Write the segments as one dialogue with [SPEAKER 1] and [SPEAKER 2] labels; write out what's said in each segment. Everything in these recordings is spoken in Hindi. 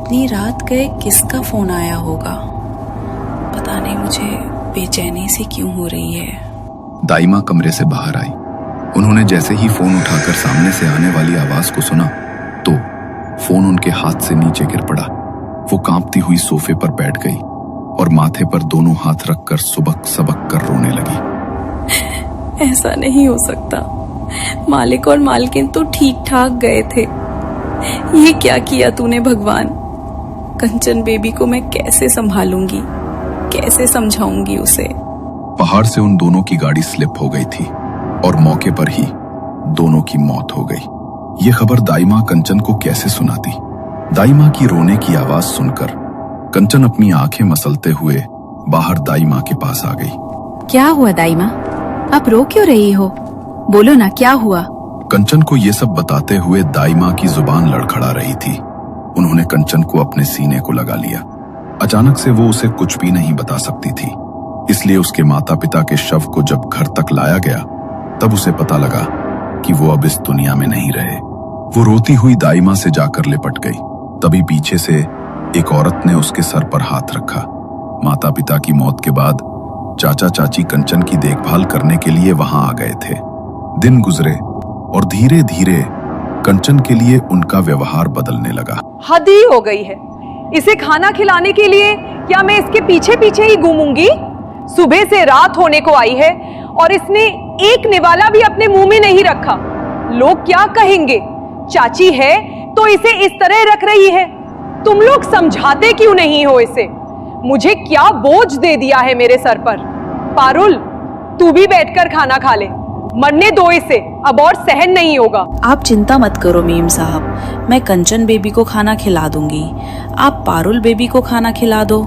[SPEAKER 1] इतनी रात गए किसका फोन आया होगा? पता नहीं मुझे बेचैनी सी क्यों हो रही है।
[SPEAKER 2] दाइमा कमरे से बाहर आई। उन्होंने जैसे ही फोन उठाकर सामने से आने वाली आवाज को सुना तो फोन उनके हाथ से नीचे गिर पड़ा। वो कांपती हुई सोफे पर बैठ गई और माथे पर दोनों हाथ रखकर सुबक सबक कर रोने लगी।
[SPEAKER 1] ऐसा नहीं हो सकता, मालिक और मालकिन तो ठीक ठाक गए थे। ये क्या किया तूने भगवान? कंचन बेबी को मैं कैसे संभालूंगी, कैसे समझाऊंगी उसे?
[SPEAKER 2] पहाड़ से उन दोनों की गाड़ी स्लिप हो गई थी और मौके पर ही दोनों की मौत हो गई। ये खबर दाइमा कंचन को कैसे सुनाती? दाइमा की रोने की आवाज सुनकर कंचन अपनी आंखें मसलते हुए बाहर दाइमा के पास आ गई।
[SPEAKER 3] क्या हुआ दाइमा? आप रो क्यों रही हो? बोलो ना, क्या हुआ?
[SPEAKER 2] कंचन को ये सब बताते हुए दाइमा की जुबान लड़खड़ा रही थी। उन्होंने कंचन को अपने सीने को लगा लिया। अचानक से वो उसे कुछ भी नहीं बता सकती थी, इसलिए उसके माता पिता के शव को जब घर तक लाया गया तब उसे पता लगा कि वो अब इस दुनिया में नहीं रहे। वो रोती हुई दाइमा से जाकर लिपट गई। तभी पीछे से एक औरत ने उसके सर पर हाथ रखा। माता पिता की मौत के बाद चाचा चाची कंचन की देखभाल करने के लिए वहां आ गए थे। दिन गुजरे और धीरे धीरे कंचन के लिए उनका व्यवहार बदलने लगा।
[SPEAKER 4] हद ही हो गई है। इसे खाना खिलाने के लिए क्या मैं इसके पीछे पीछे ही घूमूंगी? सुबह से रात होने को आई है और इसने एक निवाला भी अपने मुंह में नहीं रखा। लोग क्या कहेंगे? चाची है तो इसे इस तरह रख रही है। तुम लोग समझाते क्यों नहीं हो इसे? मुझे क्या बोझ दे दिया है मेरे सर पर। पारुल, तू भी बैठकर खाना खा ले। मरने दो इसे, अब और सहन नहीं होगा।
[SPEAKER 1] आप चिंता मत करो मीम साहब, मैं कंचन बेबी को खाना खिला दूंगी। आप पारुल बेबी को खाना खिला दो।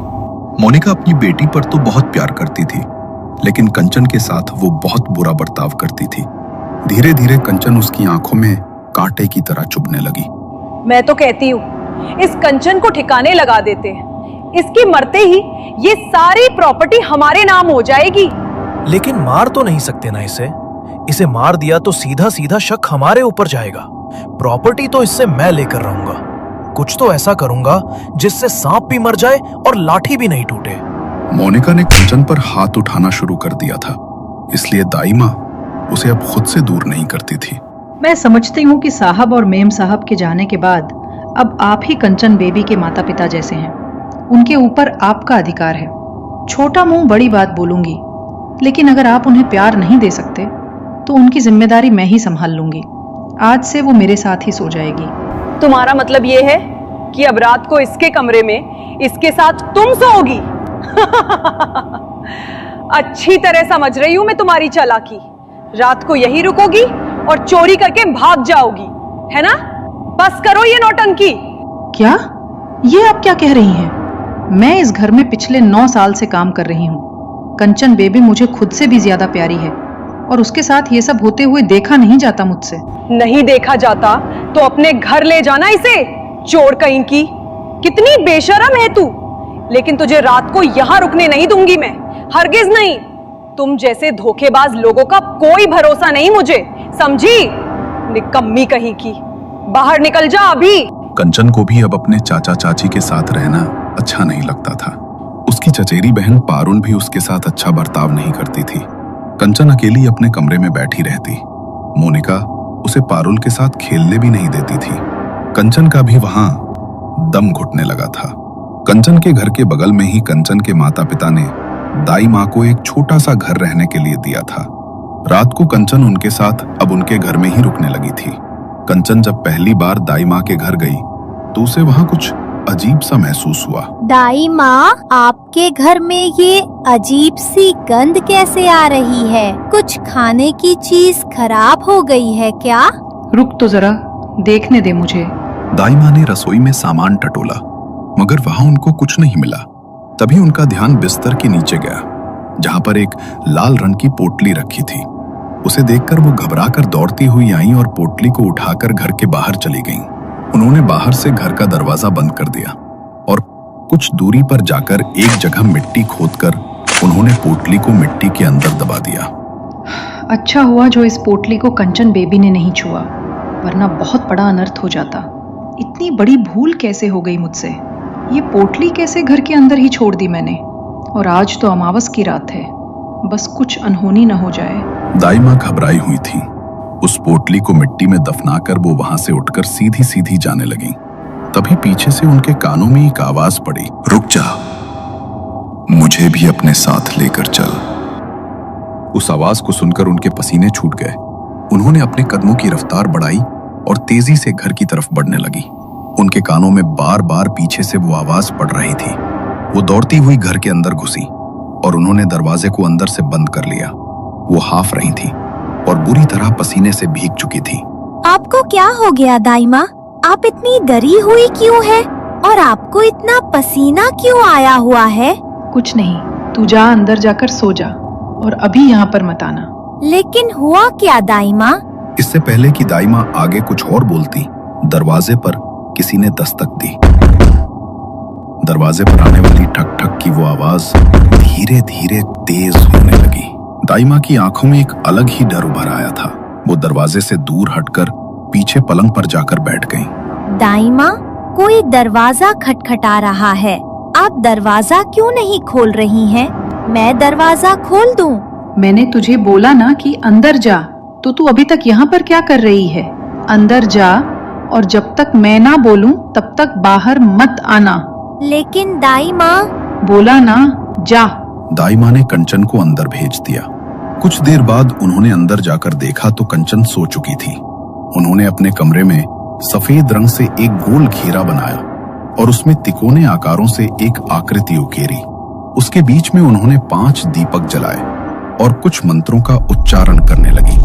[SPEAKER 2] मोनिका अपनी बेटी पर तो बहुत प्यार करती थी, लेकिन कंचन के साथ वो बहुत बुरा बर्ताव करती थी। धीरे धीरे कंचन उसकी आंखों में कांटे की तरह चुभने लगी।
[SPEAKER 4] मैं तो कहती हूँ इस कंचन को ठिकाने लगा देते हैं। इसके मरते ही ये सारी प्रॉपर्टी हमारे नाम हो जाएगी।
[SPEAKER 5] लेकिन मार तो नहीं सकते ना इसे। इसे मार दिया तो सीधा सीधा शक हमारे ऊपर जाएगा। प्रॉपर्टी तो इससे मैं लेकर रहूंगा। कुछ तो ऐसा करूंगा जिससे सांप भी मर जाए और लाठी भी नहीं टूटे।
[SPEAKER 2] मोनिका ने कंचन पर हाथ उठाना शुरू कर दिया था, इसलिए दाइमा उसे अब खुद से दूर नहीं करती थी।
[SPEAKER 6] मैं समझती हूँ कि साहब और मेम साहब के जाने के बाद अब आप ही कंचन बेबी के माता पिता जैसे हैं। उनके ऊपर आपका अधिकार है। छोटा मुंह बड़ी बात बोलूंगी, लेकिन अगर आप उन्हें प्यार नहीं दे सकते तो उनकी जिम्मेदारी मैं ही संभाल लूंगी। आज से वो मेरे साथ ही सो जाएगी।
[SPEAKER 4] तुम्हारा मतलब ये है कि अब रात को इसके कमरे में इसके साथ तुम सोओगी? अच्छी तरह समझ रही हूं मैं तुम्हारी चालाकी। रात को यही रुकोगी और चोरी करके भाग जाओगी, है ना? बस करो ये नौटंकी।
[SPEAKER 6] क्या? ये आप क्या कह रही हैं? मैं इस घर में पिछले 9 साल से काम कर रही हूँ। कंचन बेबी मुझे खुद से भी ज्यादा प्यारी है और उसके साथ ये सब होते हुए देखा नहीं जाता मुझसे।
[SPEAKER 4] नहीं देखा जाता तो अपने घर ले जाना इसे, चोर कहीं की। कितनी बेशरम है तू। लेकिन तुझे रात को यहां रुकने नहीं दूंगी मैं, हरगिज नहीं। तुम जैसे धोखेबाज लोगों का कोई भरोसा नहीं मुझे, समझी? निकम्मी कहीं की। बाहर निकल जा अभी।
[SPEAKER 2] कंचन को भी अब अपने चाचा चाची के साथ रहना अच्छा नहीं लगता था। उसकी चचेरी बहन पारुल भी उसके साथ अच्छा बर्ताव नहीं करती थी। कंचन अकेली अपने कमरे में बैठी रहती। मोनिका उसे पारुल के साथ खेलने भी नहीं देती थी। कंचन का भी वहां दम घुटने लगा था। कंचन के घर के बगल में ही कंचन के माता पिता ने दाई माँ को एक छोटा सा घर रहने के लिए दिया था। रात को कंचन उनके साथ अब उनके घर में ही रुकने लगी थी। कंचन जब पहली बार दाई माँ के घर गई तो उसे वहां कुछ अजीब सा महसूस हुआ।
[SPEAKER 7] दाई माँ, आपके घर में ये अजीब सी गंध कैसे आ रही है? कुछ खाने की चीज खराब हो गई है क्या?
[SPEAKER 6] रुक तो जरा, देखने दे मुझे।
[SPEAKER 2] दाई माँ ने रसोई में सामान टटोला, मगर वहां उनको कुछ नहीं मिला। तभी उनका ध्यान बिस्तर के नीचे गया, जहां पर एक लाल रंग की पोटली रखी थी। उसे देखकर वो घबराकर दौड़ती हुई आई और पोटली को उठाकर घर के बाहर चली गईं। उन्होंने बाहर से घर का दरवाजा बंद कर दिया और कुछ दूरी पर जाकर एक जगह मिट्टी खोदकर उन्होंने पोटली को मिट्टी के अंदर दबा दिया।
[SPEAKER 6] अच्छा हुआ जो इस पोटली को कंचन बेबी ने नहीं छुआ, वरना बहुत बड़ा अनर्थ हो जाता। इतनी बड़ी भूल कैसे हो गई मुझसे? ये पोटली कैसे घर के अंदर ही छोड़ दी मैंने? और आज तो अमावस की रात है, बस कुछ अनहोनी न हो जाए।
[SPEAKER 2] दाइमा घबराई हुई थी। उस पोटली को मिट्टी में दफनाकर वो वहां से उठकर सीधी सीधी जाने लगी। तभी पीछे से उनके कानों में एक आवाज पड़ी, रुक जा, मुझे भी अपने साथ लेकर चल। उस आवाज को सुनकर उनके पसीने छूट गए। उन्होंने अपने कदमों की रफ्तार बढ़ाई और तेजी से घर की तरफ बढ़ने लगी। उनके कानों में बार बार पीछे से वो आवाज पड़ रही थी। वो दौड़ती हुई घर के अंदर घुसी और उन्होंने दरवाजे को अंदर से बंद कर लिया। वो हाफ रही थी और बुरी तरह पसीने से भीग चुकी थी।
[SPEAKER 7] आपको क्या हो गया दाइमा? आप इतनी डरी हुई क्यों है? और आपको इतना पसीना क्यों आया हुआ है?
[SPEAKER 6] कुछ नहीं, तू जा अंदर जाकर सो जा और अभी यहाँ पर मत आना।
[SPEAKER 7] लेकिन हुआ क्या दाइमा?
[SPEAKER 2] इससे पहले कि दाइमा आगे कुछ और बोलती, दरवाजे पर किसी ने दस्तक दी। दरवाजे पर आने वाली ठक ठक की वो आवाज धीरे धीरे तेज होने लगी। दाइमा की आंखों में एक अलग ही डर उभर आया था। वो दरवाजे से दूर हटकर पीछे पलंग पर जाकर बैठ गई।
[SPEAKER 7] दाइमा, कोई दरवाजा खटखटा रहा है। आप दरवाजा क्यों नहीं खोल रही हैं? मैं दरवाजा खोल दूं?
[SPEAKER 6] मैंने तुझे बोला ना कि अंदर जा, तो तू अभी तक यहाँ पर क्या कर रही है? अंदर जा और जब तक मैं ना बोलूं तब तक बाहर मत आना।
[SPEAKER 7] लेकिन दाइमा।
[SPEAKER 6] बोला ना, जा।
[SPEAKER 2] दाइमा ने कंचन को अंदर भेज दिया। कुछ देर बाद उन्होंने अंदर जाकर देखा तो कंचन सो चुकी थी। उन्होंने अपने कमरे में सफेद रंग से एक गोल घेरा बनाया और उसमें तिकोने आकारों से एक आकृति उकेरी। उसके बीच में उन्होंने 5 दीपक जलाए और कुछ मंत्रों का उच्चारण करने लगी।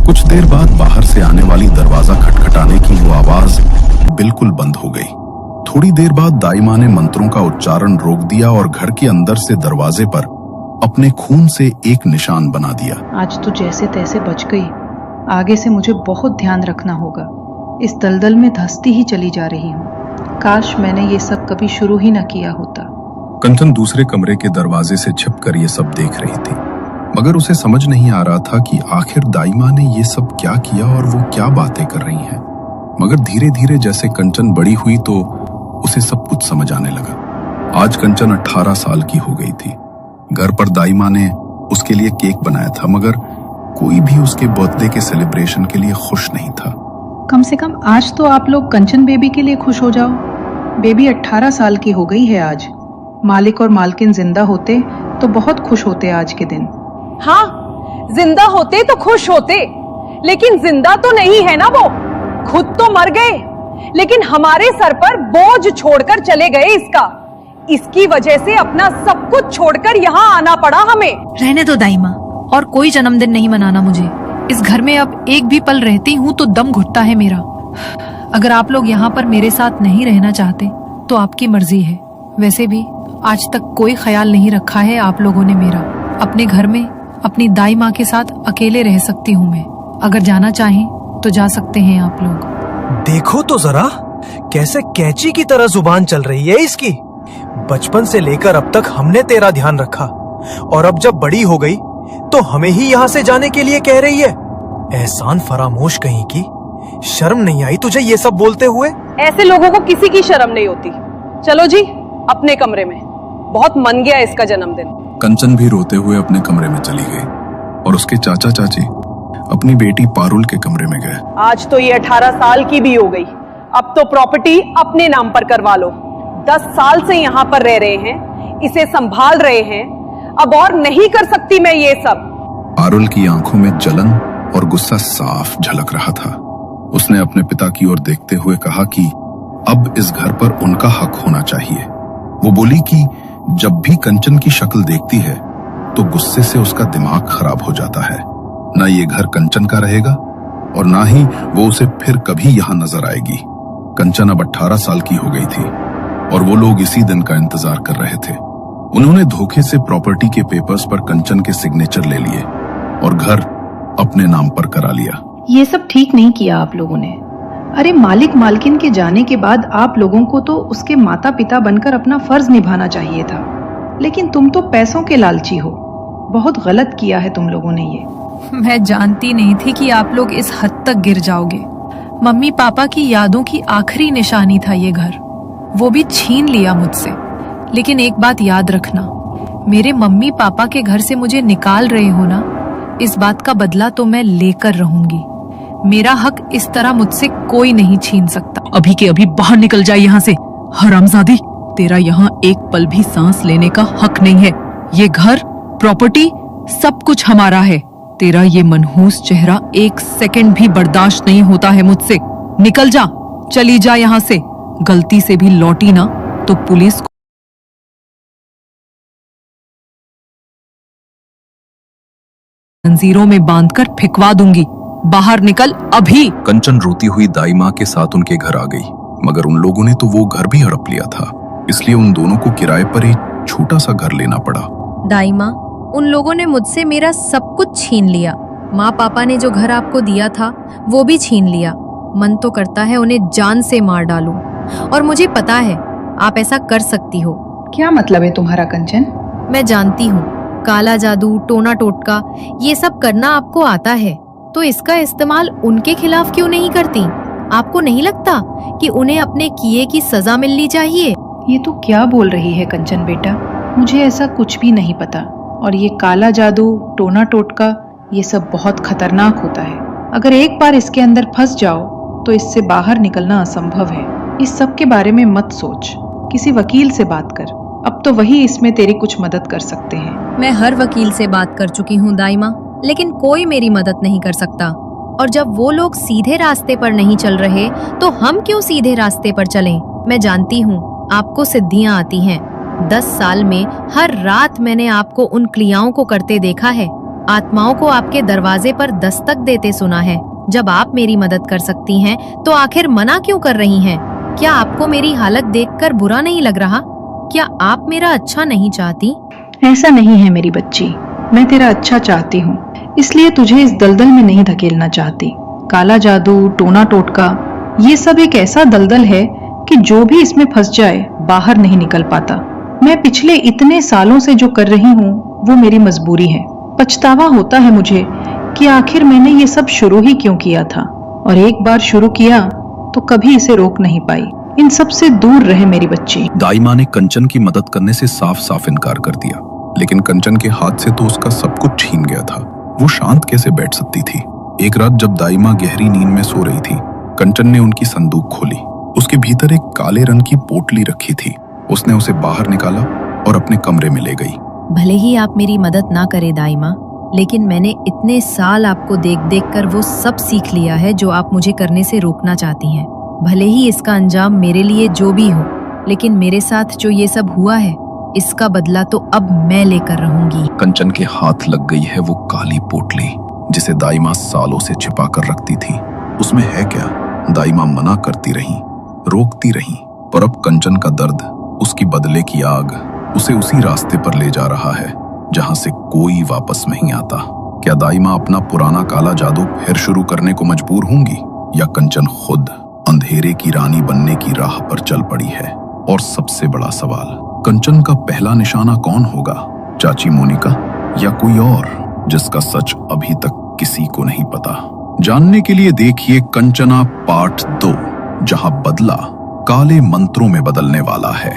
[SPEAKER 2] कुछ देर बाद बाहर से आने वाली दरवाजा खटखटाने की वो आवाज बिल्कुल बंद हो गई। थोड़ी देर बाद दाइमा ने मंत्रों का उच्चारण रोक दिया और घर के अंदर से दरवाजे पर अपने खून से एक निशान बना दिया।
[SPEAKER 6] आज तो जैसे तैसे बच गई। आगे से मुझे बहुत ध्यान रखना होगा। इस दलदल में धंसती ही चली जा रही हूँ। काश मैंने ये सब कभी शुरू ही न किया होता।
[SPEAKER 2] कंचन दूसरे कमरे के दरवाजे से छिपकर ये सब देख रही थी, मगर उसे समझ नहीं आ रहा था कि आखिर दाइमा ने ये सब क्या किया और वो क्या बातें कर रही हैं। मगर धीरे धीरे जैसे कंचन बड़ी हुई तो उसे सब कुछ समझ आने लगा। आज कंचन 18 साल की हो गई थी। घर पर दाइमा ने उसके लिए केक बनाया था, मगर कोई भी उसके बर्थडे के सेलिब्रेशन के लिए खुश नहीं था।
[SPEAKER 6] कम से कम आज तो आप लोग कंचन बेबी के लिए खुश हो जाओ। बेबी 18 साल की हो गई है आज। मालिक और मालकिन जिंदा होते तो बहुत खुश होते आज के दिन।
[SPEAKER 4] हाँ, जिंदा होते तो खुश होते, लेकिन जिंदा तो नहीं है ना वो। खुद तो मर गए, लेकिन हमारे सर पर बोझ छोड़कर चले गए इसकी वजह से अपना सब कुछ छोड़कर यहाँ आना पड़ा हमें।
[SPEAKER 8] रहने दो दाइमा, और कोई जन्मदिन नहीं मनाना मुझे। इस घर में अब एक भी पल रहती हूँ तो दम घुटता है मेरा। अगर आप लोग यहाँ पर मेरे साथ नहीं रहना चाहते तो आपकी मर्जी है। वैसे भी आज तक कोई ख्याल नहीं रखा है आप लोगों ने मेरा। अपने घर में अपनी दाई माँ के साथ अकेले रह सकती हूँ मैं। अगर जाना चाहें तो जा सकते हैं आप लोग।
[SPEAKER 5] देखो तो जरा कैसे कैंची की तरह जुबान चल रही है इसकी। बचपन से लेकर अब तक हमने तेरा ध्यान रखा, और अब जब बड़ी हो गई तो हमें ही यहाँ से जाने के लिए कह रही है। एहसान फरामोश कहीं की। शर्म नहीं आई तुझे ये सब बोलते हुए?
[SPEAKER 4] ऐसे लोगों को किसी की शर्म नहीं होती। चलो जी अपने कमरे में, बहुत मन गया इसका जन्मदिन।
[SPEAKER 2] कंचन भी रोते हुए अपने कमरे में चली गई और उसके चाचा चाची अपनी बेटी पारुल के कमरे में गए।
[SPEAKER 4] आज तो ये 18 साल की भी हो गई। अब तो प्रॉपर्टी अपने नाम पर करवा लो। 10 साल से यहाँ पर रह रहे हैं, इसे संभाल रहे हैं। अब और नहीं कर सकती मैं ये सब।
[SPEAKER 2] पारुल की आंखों में जलन और गुस्सा साफ झलक रहा था। उसने अपने पिता की ओर देखते हुए कहा कि अब इस घर पर उनका हक होना चाहिए। वो बोली कि जब भी कंचन की शक्ल देखती है तो गुस्से से उसका दिमाग खराब हो जाता है। ना ये घर कंचन का रहेगा और ना ही वो उसे फिर कभी यहाँ नजर आएगी। कंचन अब 18 साल की हो गई थी और वो लोग इसी दिन का इंतजार कर रहे थे। उन्होंने धोखे से प्रॉपर्टी के पेपर्स पर कंचन के सिग्नेचर ले लिए और घर अपने नाम पर करा लिया।
[SPEAKER 6] ये सब ठीक नहीं किया आप लोगों ने। अरे मालिक मालकिन के जाने के बाद आप लोगों को तो उसके माता पिता बनकर अपना फर्ज निभाना चाहिए था, लेकिन तुम तो पैसों के लालची हो। बहुत गलत किया है तुम लोगों ने ये।
[SPEAKER 8] मैं जानती नहीं थी कि आप लोग इस हद तक गिर जाओगे। मम्मी पापा की यादों की आखिरी निशानी था ये घर। वो भी छीन लिया मुझसे। लेकिन एक बात याद रखना, मेरे मम्मी पापा के घर से मुझे निकाल रहे हो ना, इस बात का बदला तो मैं लेकर रहूंगी। मेरा हक इस तरह मुझसे कोई नहीं छीन सकता।
[SPEAKER 9] अभी के अभी बाहर निकल जाए यहाँ से, हरामजादी। तेरा यहाँ एक पल भी सांस लेने का हक नहीं है। ये घर, प्रॉपर्टी, सब कुछ हमारा है। तेरा ये मनहूस चेहरा एक सेकंड भी बर्दाश्त नहीं होता है मुझसे। निकल जा, चली जा यहाँ से। गलती से भी लौटी ना तो पुलिस को जंजीरों में बांधकर फिकवा दूंगी। बाहर निकल अभी।
[SPEAKER 2] कंचन रोती हुई दाई माँ के साथ उनके घर आ गई, मगर उन लोगों ने तो वो घर भी हड़प लिया था, इसलिए उन दोनों को किराए पर एक छोटा सा घर लेना पड़ा।
[SPEAKER 10] दाई माँ, उन लोगों ने मुझसे मेरा सब कुछ छीन लिया। माँ पापा ने जो घर आपको दिया था वो भी छीन लिया। मन तो करता है उन्हें जान से मार डालूं, और मुझे पता है आप ऐसा कर सकती हो।
[SPEAKER 6] क्या मतलब है तुम्हारा कंचन?
[SPEAKER 10] मैं जानती हूँ काला जादू, टोना टोटका ये सब करना आपको आता है, तो इसका इस्तेमाल उनके खिलाफ क्यों नहीं करती? आपको नहीं लगता कि उन्हें अपने किए की सजा मिलनी चाहिए?
[SPEAKER 6] ये तो क्या बोल रही है कंचन बेटा? मुझे ऐसा कुछ भी नहीं पता। और ये काला जादू, टोना टोटका, ये सब बहुत खतरनाक होता है। अगर एक बार इसके अंदर फंस जाओ तो इससे बाहर निकलना असंभव है। इस सब के बारे में मत सोच, किसी वकील से बात कर। अब तो वही इसमें तेरी कुछ मदद कर सकते हैं।
[SPEAKER 10] मैं हर वकील से बात कर चुकी हूँ दाई माँ, लेकिन कोई मेरी मदद नहीं कर सकता। और जब वो लोग सीधे रास्ते पर नहीं चल रहे तो हम क्यों सीधे रास्ते पर चलें? मैं जानती हूँ आपको सिद्धियाँ आती हैं। 10 साल में हर रात मैंने आपको उन क्रियाओं को करते देखा है। आत्माओं को आपके दरवाजे पर दस्तक देते सुना है। जब आप मेरी मदद कर सकती हैं तो आखिर मना क्यों कर रही हैं? क्या आपको मेरी हालत देखकर बुरा नहीं लग रहा? क्या आप मेरा अच्छा नहीं चाहती?
[SPEAKER 6] ऐसा नहीं है मेरी बच्ची, मैं तेरा अच्छा चाहती हूँ, इसलिए तुझे इस दलदल में नहीं धकेलना चाहती। काला जादू, टोना टोटका, ये सब एक ऐसा दलदल है कि जो भी इसमें फंस जाए बाहर नहीं निकल पाता। मैं पिछले इतने सालों से जो कर रही हूँ वो मेरी मजबूरी है। पछतावा होता है मुझे कि आखिर मैंने ये सब शुरू ही क्यों किया था, और एक बार शुरू किया तो कभी इसे रोक नहीं पाई। इन सब से दूर रहे मेरी बच्ची।
[SPEAKER 2] दाई माँ ने कंचन की मदद करने से साफ साफ इनकार कर दिया, लेकिन कंचन के हाथ से तो उसका सब कुछ छीन गया था। वो शांत कैसे बैठ सकती थी? एक रात जब दाई माँ गहरी नींद में सो रही थी, कंचन ने उनकी संदूक खोली। उसके भीतर एक काले रंग की पोटली रखी थी। उसने उसे बाहर निकाला और अपने कमरे में ले गई।
[SPEAKER 10] भले ही आप मेरी मदद ना करे दाई माँ, लेकिन मैंने इतने साल आपको देख देख कर वो सब सीख लिया है जो आप मुझे करने से रोकना चाहती हैं। भले ही इसका अंजाम मेरे लिए जो भी हो, लेकिन मेरे साथ जो ये सब हुआ है इसका बदला तो अब मैं लेकर रहूंगी।
[SPEAKER 2] कंचन के हाथ लग गई है वो काली पोटली जिसे दाई माँ सालों से छिपा कर रखती थी। उसमें है क्या? दाई माँ मना करती रही, रोकती रही, पर अब कंचन का दर्द, उसकी बदले की आग उसे उसी रास्ते पर ले जा रहा है जहां से कोई वापस नहीं आता। क्या दाई माँ अपना पुराना काला जादू फिर शुरू करने को मजबूर होंगी, या कंचन खुद अंधेरे की रानी बनने की राह पर चल पड़ी है? और सबसे बड़ा सवाल, कंचन का पहला निशाना कौन होगा? चाची मोनिका या कोई और जिसका सच अभी तक किसी को नहीं पता? जानने के लिए देखिए कंचना पार्ट 2, जहां बदला काले मंत्रों में बदलने वाला है।